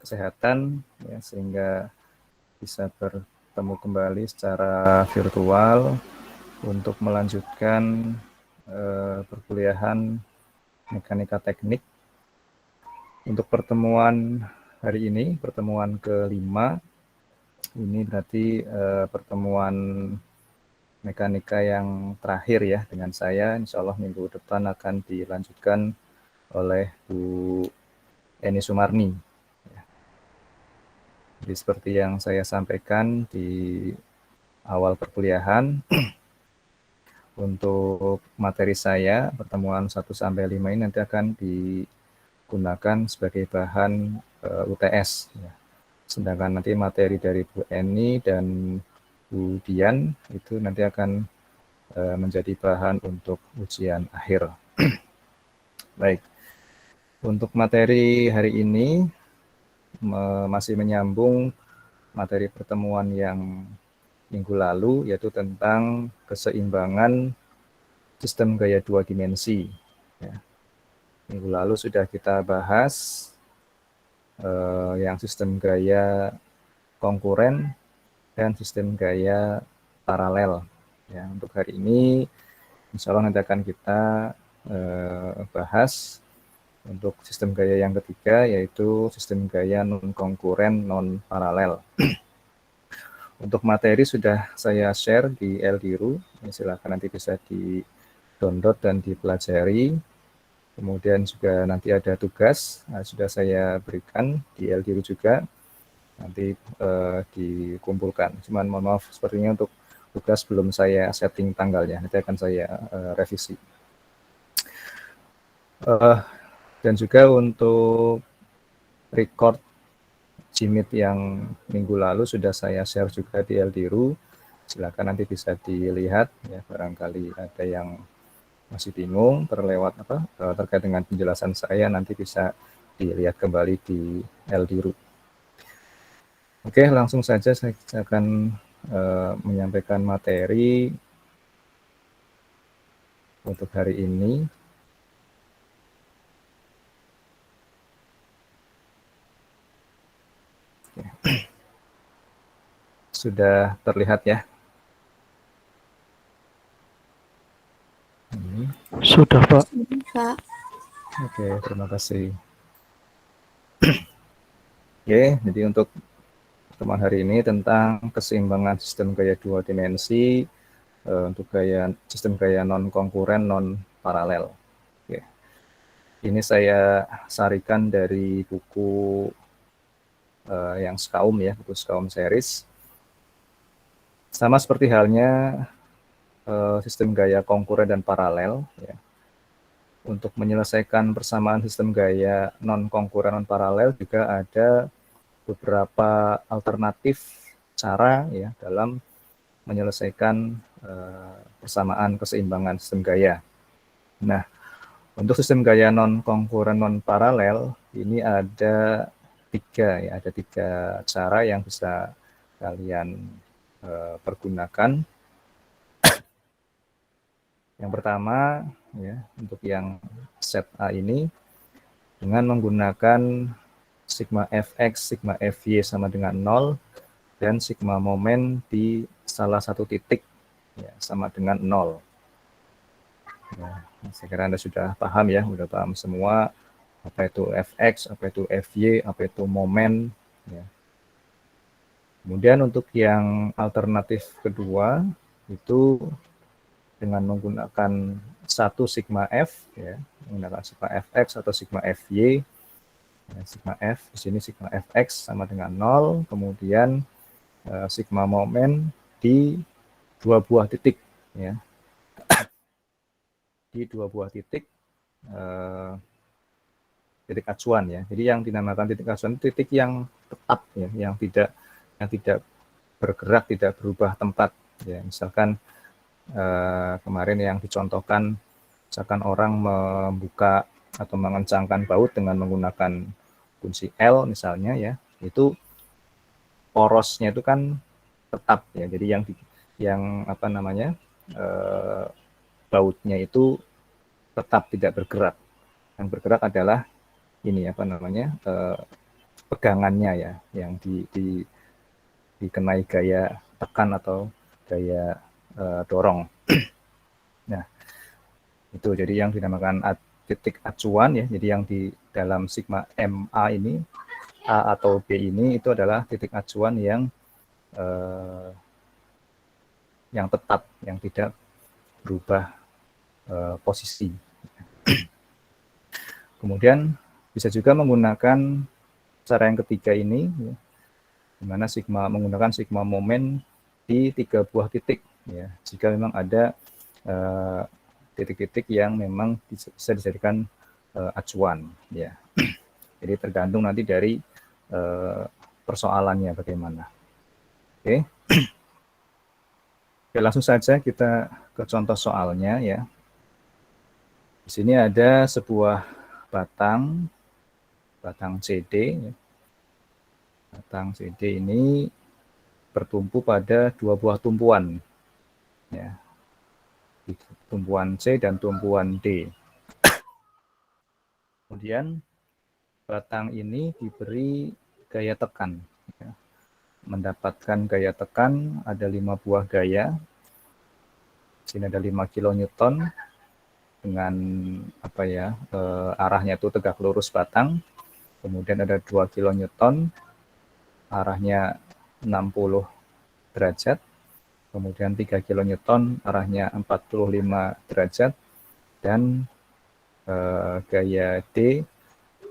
kesehatan ya, sehingga bisa bertemu kembali secara virtual untuk melanjutkan perkuliahan mekanika teknik. Untuk pertemuan hari ini, pertemuan kelima, ini berarti pertemuan mekanika yang terakhir ya dengan saya. Insya Allah minggu depan akan dilanjutkan oleh Bu Eni Sumarni. Jadi seperti yang saya sampaikan di awal perkuliahan, untuk materi saya pertemuan 1-5 ini nanti akan digunakan sebagai bahan UTS. Ya. Sedangkan nanti materi dari Bu Eni dan Bu Dian itu nanti akan menjadi bahan untuk ujian akhir. Baik, untuk materi hari ini masih menyambung materi pertemuan yang minggu lalu, yaitu tentang keseimbangan sistem gaya 2 dimensi. Ya. Minggu lalu sudah kita bahas yang sistem gaya konkuren dan sistem gaya paralel. Ya, untuk hari ini, insya Allah nanti akan kita bahas untuk sistem gaya yang ketiga, yaitu sistem gaya non-konkuren non-paralel. Untuk materi sudah saya share di LDRU, silakan nanti bisa di-download dan dipelajari. Kemudian juga nanti ada tugas, sudah saya berikan di LDRU juga, nanti dikumpulkan. Cuman mohon maaf, sepertinya untuk tugas belum saya setting tanggalnya, nanti akan saya revisi. Dan juga untuk record Jimit yang minggu lalu sudah saya share juga di LDRU. Silakan nanti bisa dilihat ya, barangkali ada yang masih bingung terlewat terkait dengan penjelasan saya, nanti bisa dilihat kembali di LDRU. Oke, langsung saja saya akan menyampaikan materi untuk hari ini. Sudah terlihat ya? Sudah, Pak. Oke, terima kasih. Oke, jadi untuk pertemuan hari ini tentang keseimbangan sistem gaya 2 dimensi untuk sistem gaya non-konkuren non-paralel. Oke. Ini saya sarikan dari buku yang SKAUM ya, buku SKAUM series. Sama seperti halnya sistem gaya konkuren dan paralel. Ya. Untuk menyelesaikan persamaan sistem gaya non-konkuren non-paralel juga ada beberapa alternatif cara ya dalam menyelesaikan persamaan keseimbangan sistem gaya. Nah, untuk sistem gaya non-konkuren non-paralel ini ada tiga cara yang bisa kalian pergunakan. Yang pertama ya, untuk yang set A ini dengan menggunakan sigma fx, sigma fy sama dengan 0 dan sigma momen di salah satu titik ya, sama dengan 0. Ya, saya kira Anda sudah paham ya, sudah paham semua apa itu fx, apa itu fy, apa itu momen. Ya. Kemudian untuk yang alternatif kedua itu dengan menggunakan satu sigma f, ya, menggunakan sigma fx atau sigma fy. Ya, sigma f di sini sigma fx sama dengan 0, kemudian sigma momen di dua buah titik, ya, di dua buah titik titik acuan ya. Jadi yang dinamakan titik acuan itu titik yang tetap ya, yang tidak bergerak, tidak berubah tempat ya. Misalkan kemarin yang dicontohkan, misalkan orang membuka atau mengencangkan baut dengan menggunakan kunci L misalnya ya, itu porosnya itu kan tetap ya. Jadi yang apa namanya bautnya itu tetap tidak bergerak. Yang bergerak adalah ini apa namanya pegangannya ya, yang dikenai gaya tekan atau gaya dorong. Nah, itu jadi yang dinamakan titik acuan ya. Jadi yang di dalam sigma MA ini, A atau B ini itu adalah titik acuan yang tetap, yang tidak berubah posisi. Kemudian bisa juga menggunakan cara yang ketiga ini, ya, di mana menggunakan sigma momen di 3 buah titik. Ya. Jika memang ada titik-titik yang memang bisa dijadikan acuan. Ya. Jadi tergantung nanti dari persoalannya bagaimana. Oke. Oke, langsung saja kita ke contoh soalnya ya. Di sini ada sebuah batang CD. Batang CD ini bertumpu pada 2 buah tumpuan. Ya. Tumpuan C dan tumpuan D. Kemudian batang ini diberi gaya tekan. Ya. Mendapatkan gaya tekan ada 5 buah gaya. Di sini ada 5 kilonewton dengan arahnya itu tegak lurus batang. Kemudian ada 2 kilonewton arahnya 60 derajat. Kemudian 3 kilonewton arahnya 45 derajat dan gaya D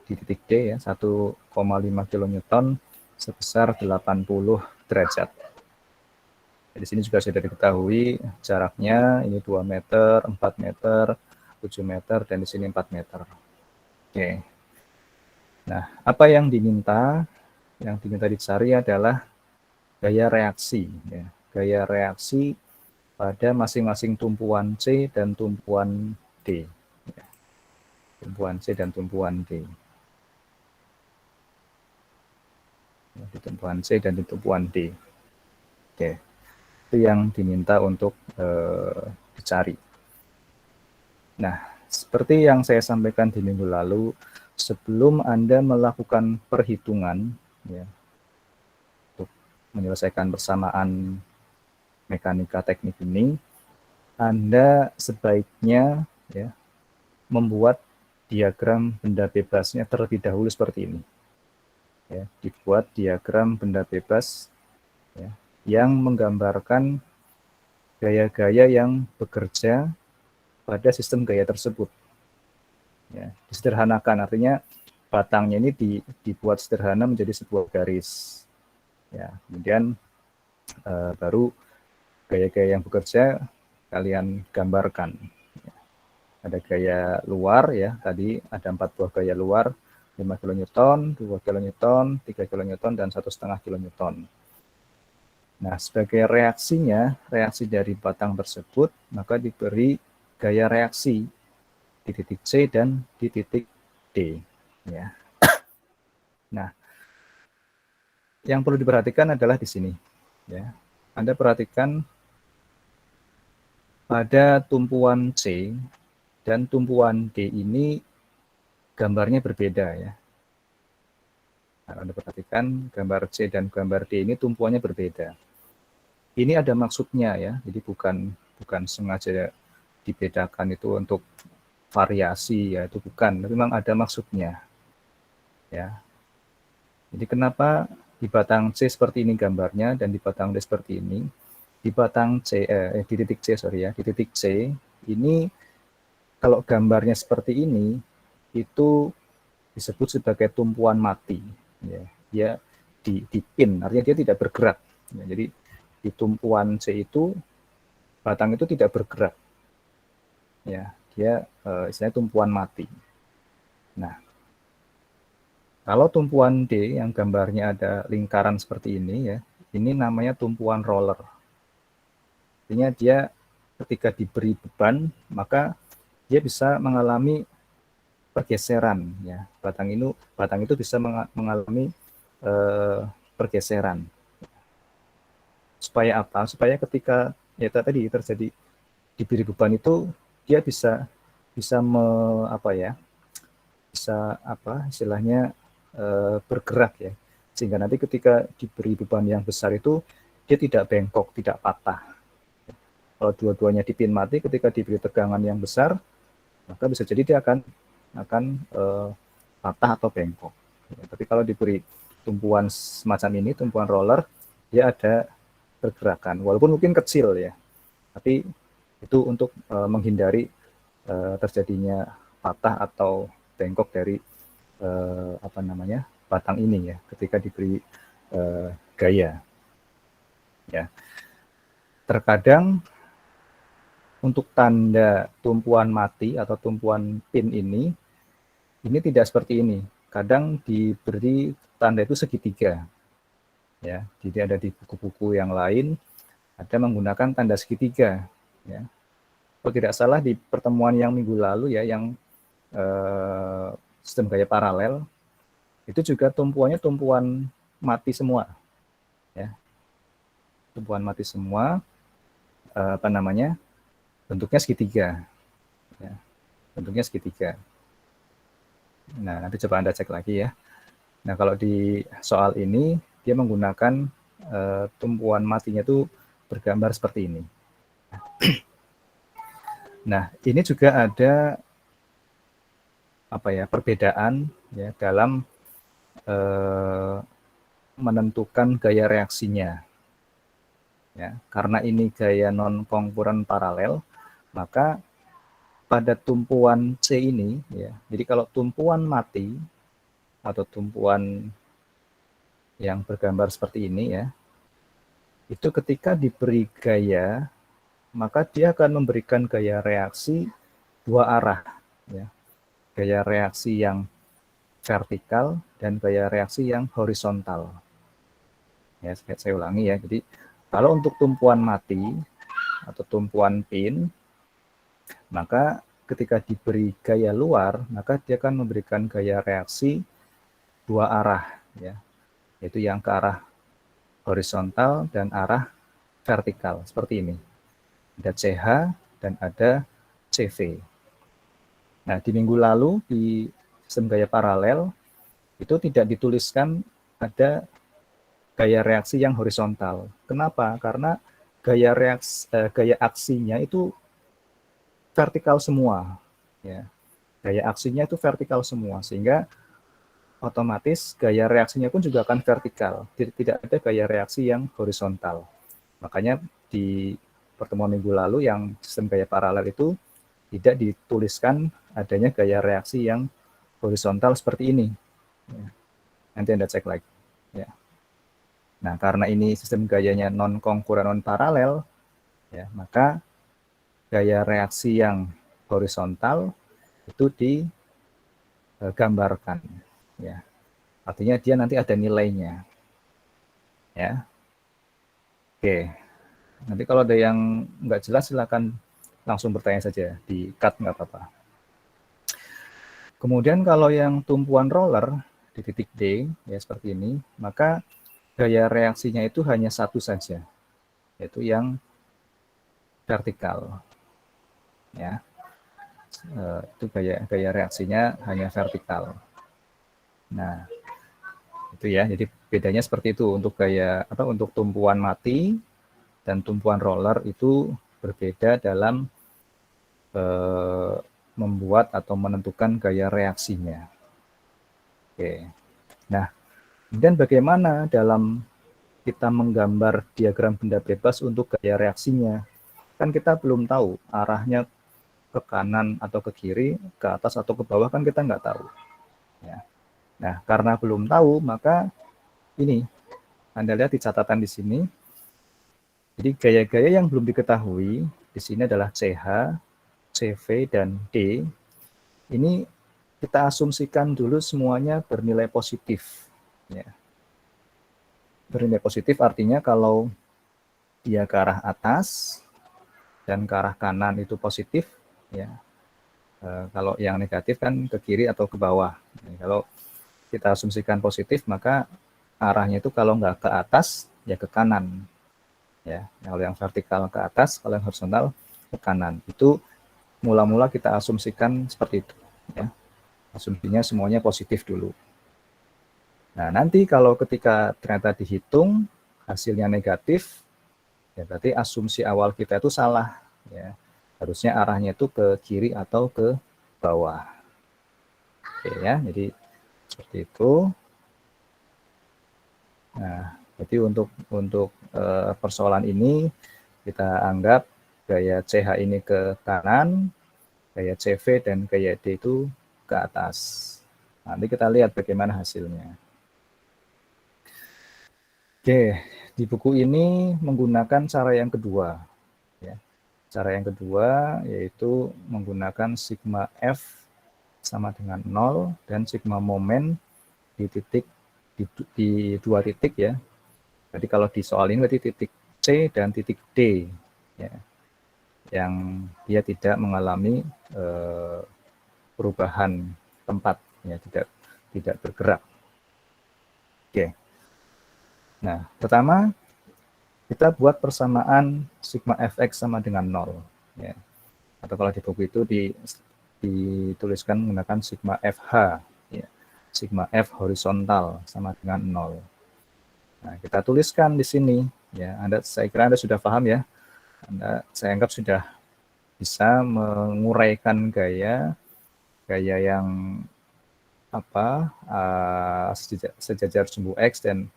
di titik D ya 1,5 kilonewton sebesar 80 derajat. Di sini juga sudah diketahui jaraknya ini 2 meter, 4 meter, 7 meter dan di sini 4 meter. Oke. Nah, apa yang diminta? Yang diminta dicari adalah gaya reaksi ya. Gaya reaksi pada masing-masing tumpuan C dan tumpuan D. Tumpuan C dan tumpuan D. Di tumpuan C dan di tumpuan D. Oke. Itu yang diminta untuk dicari. Nah, seperti yang saya sampaikan di minggu lalu, sebelum Anda melakukan perhitungan ya, untuk menyelesaikan persamaan mekanika teknik ini, Anda sebaiknya ya, membuat diagram benda bebasnya terlebih dahulu seperti ini. Ya, dibuat diagram benda bebas ya, yang menggambarkan gaya-gaya yang bekerja pada sistem gaya tersebut. Ya, disederhanakan, artinya batangnya ini dibuat sederhana menjadi sebuah garis. Ya, kemudian baru gaya-gaya yang bekerja kalian gambarkan. Ya, ada gaya luar ya, tadi ada 4 buah gaya luar, 5 kilonewton, 2 kilonewton, 3 kilonewton dan 1,5 kilonewton. Nah, sebagai reaksinya, reaksi dari batang tersebut, maka diberi gaya reaksi di titik C dan di titik D. Ya. Nah, yang perlu diperhatikan adalah di sini. Ya. Anda perhatikan pada tumpuan C dan tumpuan D ini gambarnya berbeda ya. Nah, Anda perhatikan gambar C dan gambar D ini tumpuannya berbeda. Ini ada maksudnya ya, jadi bukan sengaja dibedakan itu untuk variasi ya, itu bukan, tapi memang ada maksudnya. Ya. Jadi kenapa di batang C seperti ini gambarnya dan di batang D seperti ini? Di batang C di titik C sorry ya, di titik C ini kalau gambarnya seperti ini itu disebut sebagai tumpuan mati. Ya, dia dipin, artinya dia tidak bergerak. Ya, jadi di tumpuan C itu batang itu tidak bergerak. Ya, dia istilahnya tumpuan mati. Nah, kalau tumpuan D yang gambarnya ada lingkaran seperti ini ya, ini namanya tumpuan roller. Artinya dia ketika diberi beban, maka dia bisa mengalami pergeseran ya. Batang itu bisa mengalami pergeseran. Supaya apa? Supaya ketika ya tadi terjadi diberi beban itu dia bisa istilahnya bergerak ya, sehingga nanti ketika diberi beban yang besar itu dia tidak bengkok, tidak patah. Kalau dua-duanya dipin mati ketika diberi tegangan yang besar, maka bisa jadi dia akan patah atau bengkok. Ya, tapi kalau diberi tumpuan semacam ini, tumpuan roller, dia ada pergerakan, walaupun mungkin kecil ya, tapi itu untuk menghindari terjadinya patah atau bengkok dari batang ini ya, ketika diberi gaya. Ya, terkadang untuk tanda tumpuan mati atau tumpuan pin ini tidak seperti ini. Kadang diberi tanda itu segitiga. Ya, jadi ada di buku-buku yang lain ada menggunakan tanda segitiga. Ya. Kalau tidak salah di pertemuan yang minggu lalu ya, yang sistem gaya paralel, itu juga tumpuannya tumpuan mati semua. Ya. Tumpuan mati semua, bentuknya segitiga. Ya. Bentuknya segitiga. Nah, nanti coba Anda cek lagi ya. Nah, kalau di soal ini, dia menggunakan tumpuan matinya itu bergambar seperti ini. Nah, ini juga ada perbedaan ya dalam menentukan gaya reaksinya. Ya, karena ini gaya non-kongkuren paralel, maka pada tumpuan C ini, ya, jadi kalau tumpuan mati atau tumpuan yang bergambar seperti ini ya, itu ketika diberi gaya, maka dia akan memberikan gaya reaksi dua arah, ya. Gaya reaksi yang vertikal dan gaya reaksi yang horizontal. Ya, saya ulangi ya. Jadi kalau untuk tumpuan mati atau tumpuan pin, maka ketika diberi gaya luar, maka dia akan memberikan gaya reaksi dua arah, ya, yaitu yang ke arah horizontal dan arah vertikal, seperti ini. Ada CH dan ada CV. Nah, di minggu lalu di sistem gaya paralel itu tidak dituliskan ada gaya reaksi yang horizontal. Kenapa? Karena gaya aksinya itu vertikal semua, ya. Gaya aksinya itu vertikal semua, sehingga otomatis gaya reaksinya pun juga akan vertikal. Tidak ada gaya reaksi yang horizontal. Makanya di pertemuan minggu lalu yang sistem gaya paralel itu tidak dituliskan adanya gaya reaksi yang horizontal seperti ini. Ya. Nanti Anda cek lagi. Ya. Nah, karena ini sistem gayanya non-kongkuren non-paralel, ya, maka gaya reaksi yang horizontal itu digambarkan. Ya. Artinya dia nanti ada nilainya. Ya. Oke. Nanti kalau ada yang nggak jelas, silakan langsung bertanya saja. Di cut nggak apa-apa. Kemudian kalau yang tumpuan roller di titik D, ya seperti ini, maka gaya reaksinya itu hanya satu saja, yaitu yang vertikal. Ya, itu gaya reaksinya hanya vertikal. Nah, itu ya. Jadi bedanya seperti itu untuk untuk tumpuan mati dan tumpuan roller itu berbeda dalam membuat atau menentukan gaya reaksinya. Oke. Nah, kemudian bagaimana dalam kita menggambar diagram benda bebas untuk gaya reaksinya? Kan kita belum tahu arahnya ke kanan atau ke kiri, ke atas atau ke bawah, kan kita nggak tahu. Ya. Nah, karena belum tahu, maka ini Anda lihat di catatan di sini. Jadi gaya-gaya yang belum diketahui di sini adalah CH, CV, dan D. Ini kita asumsikan dulu semuanya bernilai positif. Ya. Bernilai positif artinya kalau dia ke arah atas dan ke arah kanan itu positif, ya. Kalau yang negatif kan ke kiri atau ke bawah. Kalau kita asumsikan positif, maka arahnya itu kalau nggak ke atas, ya ke kanan. Ya, kalau yang vertikal ke atas, kalau yang horizontal ke kanan. Itu mula-mula kita asumsikan seperti itu. Ya. Asumsinya semuanya positif dulu. Nah, nanti kalau ketika ternyata dihitung hasilnya negatif, ya berarti asumsi awal kita itu salah. Ya. Harusnya arahnya itu ke kiri atau ke bawah. Oke ya, jadi seperti itu. Nah, jadi untuk persoalan ini kita anggap gaya CH ini ke kanan, gaya CV dan gaya D itu ke atas. Nanti kita lihat bagaimana hasilnya. Oke, di buku ini menggunakan cara yang kedua. Ya. Cara yang kedua yaitu menggunakan sigma F sama dengan 0 dan sigma momen di titik di dua titik ya. Jadi kalau di soal ini berarti titik C dan titik D ya, yang dia tidak mengalami perubahan tempat ya, tidak bergerak. Oke. Nah, pertama kita buat persamaan sigma fx sama dengan 0 ya. Atau kalau di buku itu dituliskan menggunakan sigma fh ya. Sigma f horizontal sama dengan 0. Nah, kita tuliskan di sini ya. Saya kira Anda sudah paham ya. Saya anggap sudah bisa menguraikan gaya yang apa sejajar sumbu X dan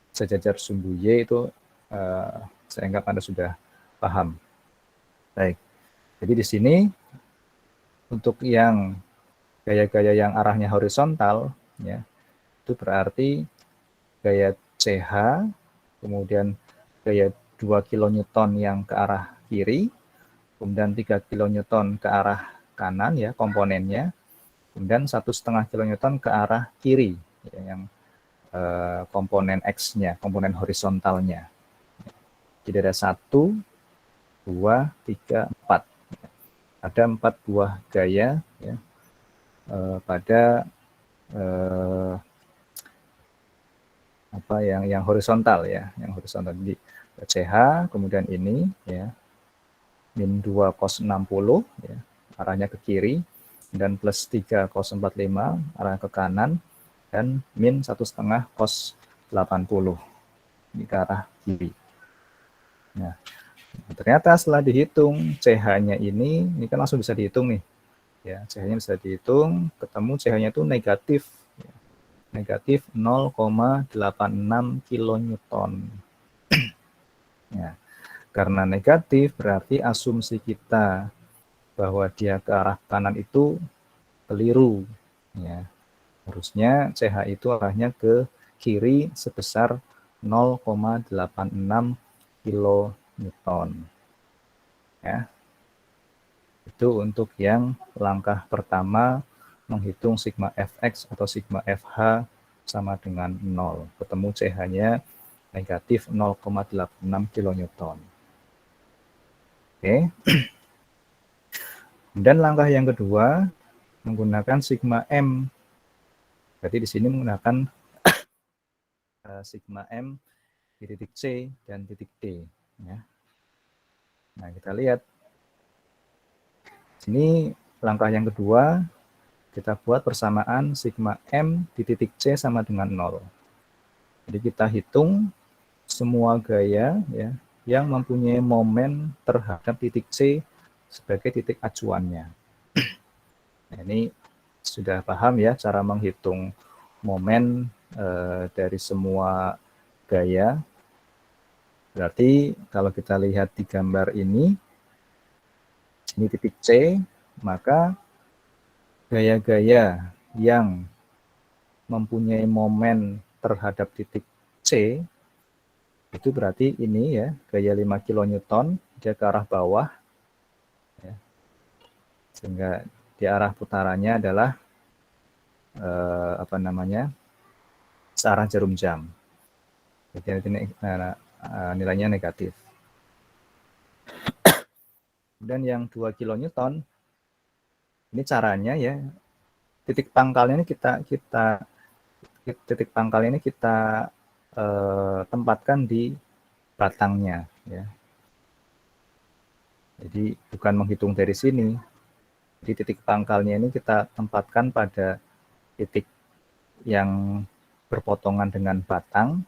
sejajar sumbu Y itu saya anggap Anda sudah paham. Baik. Jadi di sini untuk yang gaya-gaya yang arahnya horizontal ya, itu berarti gaya CH, kemudian gaya 2 kilonewton yang ke arah kiri, kemudian 3 kilonewton ke arah kanan ya komponennya, kemudian 1,5 kilonewton ke arah kiri ya, yang komponen X-nya, komponen horizontalnya. Jadi ada 1, 2, 3, 4. Ada 4 buah gaya ya, pada apa yang horizontal ya, yang horizontal di CH, kemudian ini ya min 2 cos 60 ya, arahnya ke kiri, dan plus 3 cos 45 arah ke kanan, dan min 1,5 cos 80 ini ke arah kiri. Nah, ternyata setelah dihitung CH-nya ini kan langsung bisa dihitung nih. Ya, CH-nya bisa dihitung, ketemu CH-nya itu negatif. Ya, negatif 0,86 kilonewton. Ya, karena negatif berarti asumsi kita bahwa dia ke arah kanan itu keliru. Ya, harusnya CH itu arahnya ke kiri sebesar 0,86 kilonewton. Ya. Itu untuk yang langkah pertama menghitung sigma fx atau sigma fh sama dengan 0. Ketemu CH-nya negatif 0,86 kilonewton. Oke. Dan langkah yang kedua menggunakan sigma m. Jadi di sini menggunakan sigma m di titik C dan titik D. Ya. Nah, kita lihat. Sini langkah yang kedua, kita buat persamaan sigma m di titik C sama dengan 0. Jadi kita hitung semua gaya ya yang mempunyai momen terhadap titik C sebagai titik acuannya. Nah, ini sudah paham ya cara menghitung momen dari semua gaya. Berarti kalau kita lihat di gambar ini titik C, maka gaya-gaya yang mempunyai momen terhadap titik C itu berarti ini ya gaya 5 kilonewton dia ke arah bawah ya. Sehingga di arah putarannya adalah searah jarum jam. Jadi nilainya negatif. Dan yang 2 kilonewton ini caranya ya titik pangkalnya ini kita tempatkan di batangnya ya. Jadi bukan menghitung dari sini. Jadi titik pangkalnya ini kita tempatkan pada titik yang berpotongan dengan batang,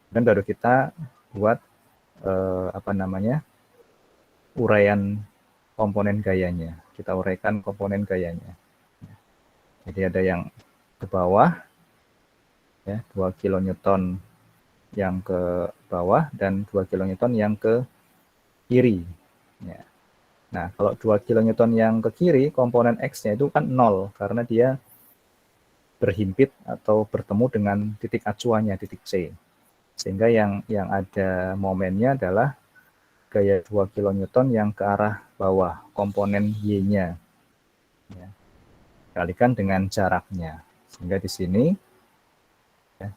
dan baru kita buat uraian komponen gayanya. Kita uraikan komponen gayanya. Jadi ada yang ke bawah, ya, 2 kilonewton yang ke bawah dan 2 kilonewton yang ke kiri. Ya. Nah, kalau 2 kilonewton yang ke kiri, komponen X-nya itu kan 0, karena dia berhimpit atau bertemu dengan titik acuannya, titik C. Sehingga yang ada momennya adalah gaya 2 kilonewton yang ke arah bawah, komponen Y-nya. Ya. Kalikan dengan jaraknya. Sehingga di sini, ya,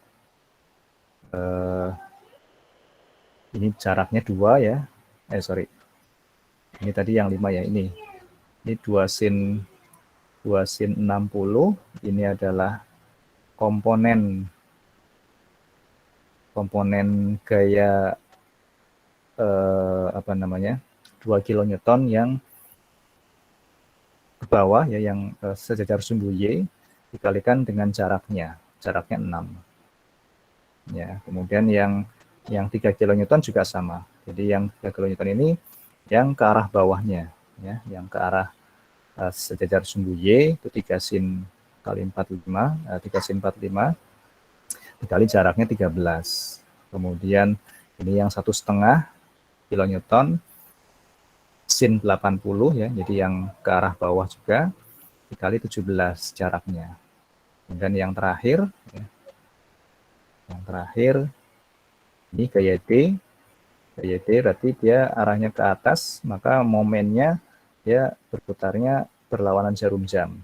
ini jaraknya 2 ya. Ini tadi yang 5 ya, ini 2 sin 60, ini adalah komponen gaya 2 kilonewton yang ke bawah ya, yang sejajar sumbu Y dikalikan dengan jaraknya 6. Ya, kemudian yang 3 kilonewton juga sama. Jadi yang 3 kilonewton ini yang ke arah bawahnya ya, yang ke arah sejajar sumbu Y itu 3 sin kali 45, 3 sin 45 dikali jaraknya 13. Kemudian ini yang 1,5 kilonewton sin 80 ya, jadi yang ke arah bawah juga dikali 17 jaraknya. Dan yang terakhir ya, ini gaya D. Gaya D berarti dia arahnya ke atas, maka momennya dia berputarnya berlawanan jarum jam,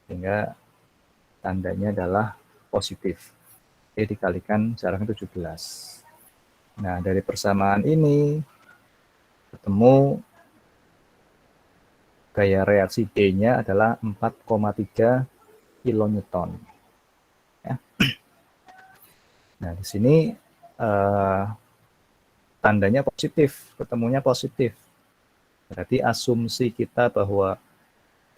sehingga tandanya adalah positif. D dikalikan jaraknya 17. Nah, dari persamaan ini ketemu gaya reaksi D-nya adalah 4,3 kilonewton. Ya. Nah, di sini tandanya positif, ketemunya positif. Berarti asumsi kita bahwa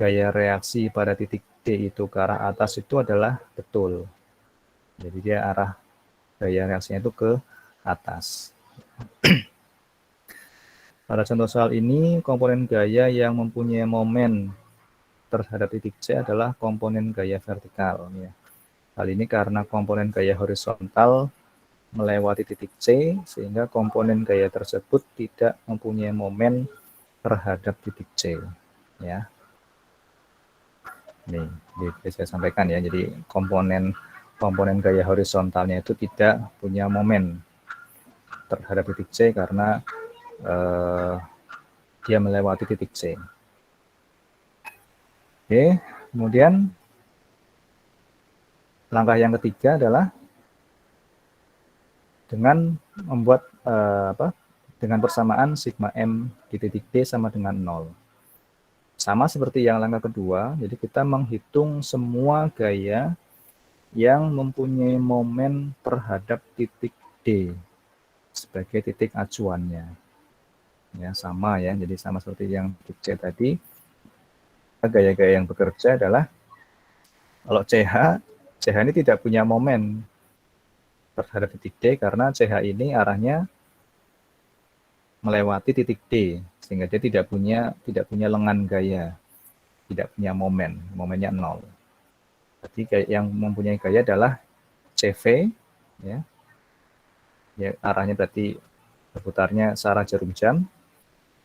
gaya reaksi pada titik D itu ke arah atas itu adalah betul. Jadi dia arah gaya reaksinya itu ke atas. Pada contoh soal ini, komponen gaya yang mempunyai momen terhadap titik C adalah komponen gaya vertikal. Ya. Hal ini karena komponen gaya horizontal melewati titik C, sehingga komponen gaya tersebut tidak mempunyai momen terhadap titik C. Ya. Ini saya sampaikan ya, jadi komponen gaya horizontalnya itu tidak punya momen terhadap titik C karena dia melewati titik C. Oke, kemudian langkah yang ketiga adalah dengan membuat dengan persamaan sigma M di titik D sama dengan 0. Sama seperti yang langkah kedua, jadi kita menghitung semua gaya yang mempunyai momen terhadap titik D sebagai titik acuannya. Ya, sama ya, jadi sama seperti yang titik C tadi. Gaya-gaya yang bekerja adalah kalau CH ini tidak punya momen terhadap titik D karena CH ini arahnya melewati titik D, sehingga dia tidak punya lengan gaya, tidak punya momen, momennya 0. Jadi yang mempunyai gaya adalah CV, ya, arahnya berarti berputarnya searah jarum jam,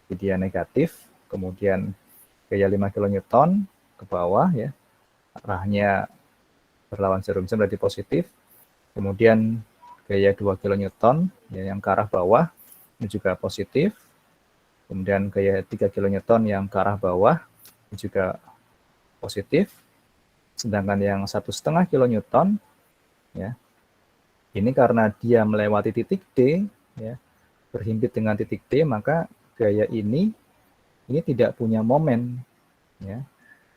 jadi dia negatif, kemudian gaya 5 kilonewton ke bawah, ya, arahnya berlawan jarum jam berarti positif, kemudian gaya 2 kilonewton ya, yang ke arah bawah ini juga positif, kemudian gaya 3 kilonewton yang ke arah bawah ini juga positif, sedangkan yang 1,5 kilonewton ya, ini karena dia melewati titik D ya, berhimpit dengan titik D, maka gaya ini tidak punya momen ya.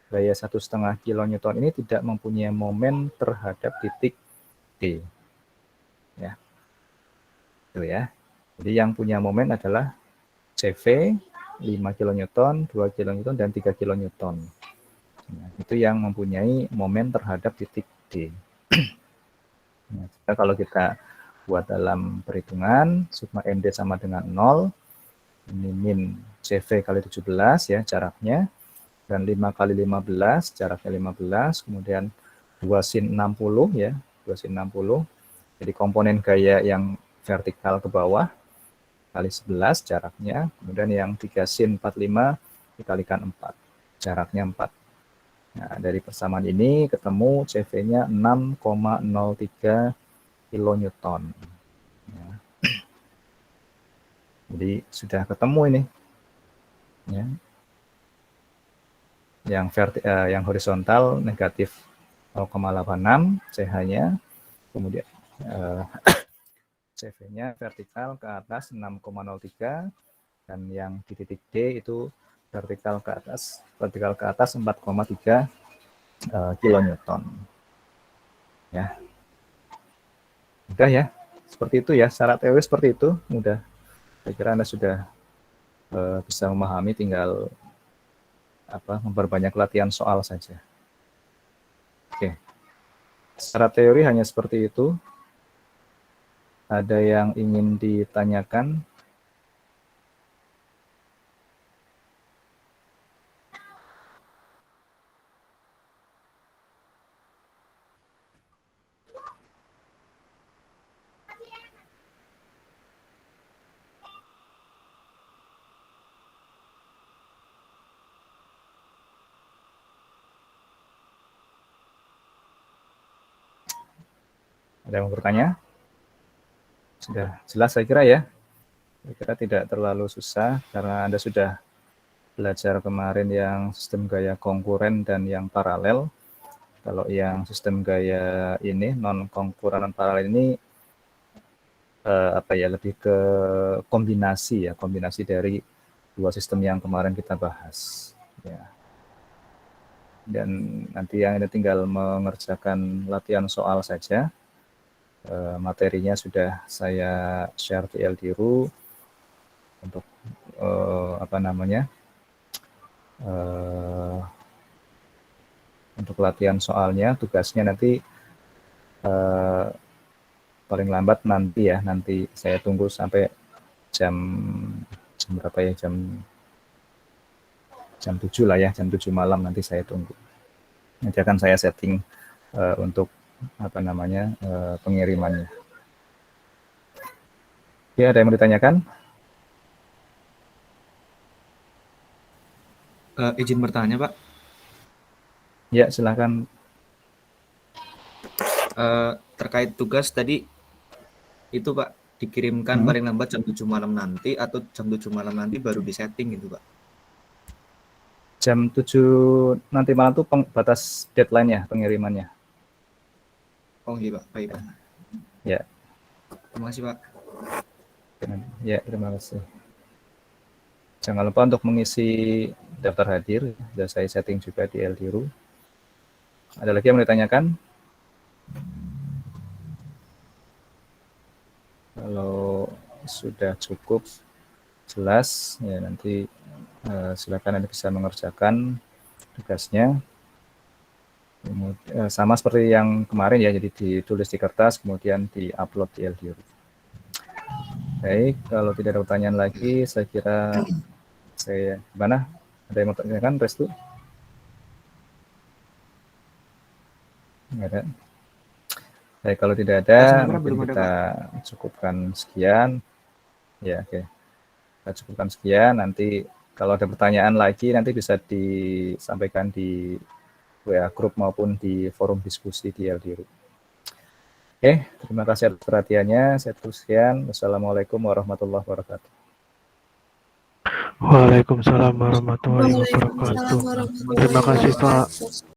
Gaya 1,5 kilonewton ini tidak mempunyai momen terhadap titik D. Ya. Itu ya. Jadi yang punya momen adalah CV 5 kilonewton, 2 kilonewton dan 3 kilonewton. Nah, itu yang mempunyai momen terhadap titik D. Nah, kalau kita buat dalam perhitungan, sigma ND sama dengan 0, ini min CV kali 17 ya jaraknya, dan 5 kali 15, jaraknya 15, kemudian 2 sin 60 ya, 2 sin 60, jadi komponen gaya yang vertikal ke bawah, kali 11 jaraknya, kemudian yang 3 sin 45 dikalikan 4, jaraknya 4. Nah, dari persamaan ini ketemu CV-nya 6,03 kilonewton. Ya. Jadi sudah ketemu ini. Ya. Yang horizontal negatif 0,86 CH-nya, kemudian CV-nya vertikal ke atas 6,03, dan yang di titik D itu vertikal ke atas 4,3 kilonewton. Ya. Mudah ya. Seperti itu ya, secara teori seperti itu, mudah. Saya kira Anda sudah bisa memahami, tinggal memperbanyak latihan soal saja. Oke. Secara teori hanya seperti itu. Ada yang ingin ditanyakan? Ada yang mau bertanya? Sudah jelas saya kira ya. Saya kira tidak terlalu susah karena Anda sudah belajar kemarin yang sistem gaya konkuren dan yang paralel. Kalau yang sistem gaya ini, non-konkuren dan paralel ini lebih ke kombinasi ya, kombinasi dari dua sistem yang kemarin kita bahas. Ya. Dan nanti yang ini tinggal mengerjakan latihan soal saja. Materinya sudah saya share di LDRU untuk untuk latihan soalnya. Tugasnya nanti paling lambat nanti saya tunggu sampai jam berapa ya, jam 7 lah ya, jam 7 malam nanti saya tunggu. Nanti akan saya setting untuk pengirimannya. Ya, ada yang mau ditanyakan? Izin bertanya, Pak. Ya, silakan. Terkait tugas tadi itu, Pak, dikirimkan paling lambat jam 7 malam nanti atau jam 7 malam nanti baru disetting gitu, Pak? Jam 7 nanti malam itu batas deadline ya pengirimannya. Oh iya, Pak. Baik, Pak. Ya. Terima kasih, Pak. Ya, terima kasih. Jangan lupa untuk mengisi daftar hadir, sudah saya setting juga di LDRU. Ada lagi yang mau ditanyakan? Kalau sudah cukup jelas, ya nanti silakan Anda bisa mengerjakan tugasnya. Sama seperti yang kemarin ya, jadi ditulis di kertas, kemudian di-upload di LDRU. Baik, kalau tidak ada pertanyaan lagi, saya kira gimana? Ada yang mau tanyakan, Restu? Enggak ada. Baik, kalau tidak ada, mungkin kita cukupkan sekian. Ya, oke. Kita cukupkan sekian. Nanti kalau ada pertanyaan lagi, nanti bisa disampaikan di WA grup maupun di forum diskusi di LDRU. Oke, terima kasih atas perhatiannya. Saya tutup sekian. Wassalamualaikum warahmatullahi wabarakatuh. Waalaikumsalam warahmatullahi wabarakatuh. Terima kasih, Pak.